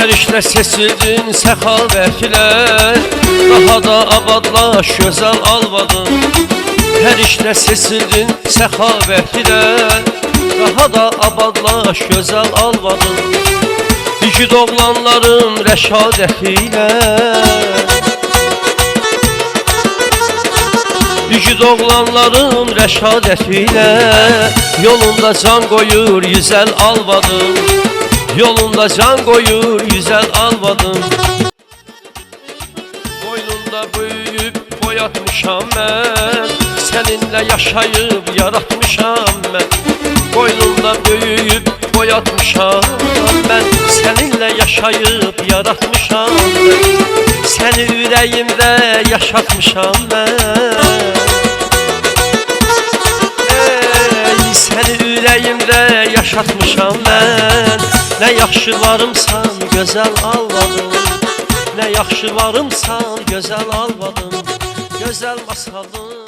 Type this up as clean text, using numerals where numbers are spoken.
Her işle sesildin səxavətlər, daha da abadlaş gözəl alvadın. Her işle sesildin səxavətlər, daha da abadlaş gözəl alvadın. İgid oğlanların rəşadətilə, İgid oğlanların rəşadətilə, yolunda can qoyur yüzəl alvadın. Yolunda can qoyur yüzəl alvadın. Boynunda böyüyüb boyatmışam mən, səninlə yaşayıb yaratmışam mən. Boynunda böyüyüb boyatmışam mən, səninlə yaşayıb yaratmışam mən. Səni ürəyimdə yaşatmışam mən. Səni ürəyimdə yaşatmışam mən. Nə yaxşı varımsan gözəl alvadın, nə yaxşı varımsan gözəl alvadın, gözəl masalın.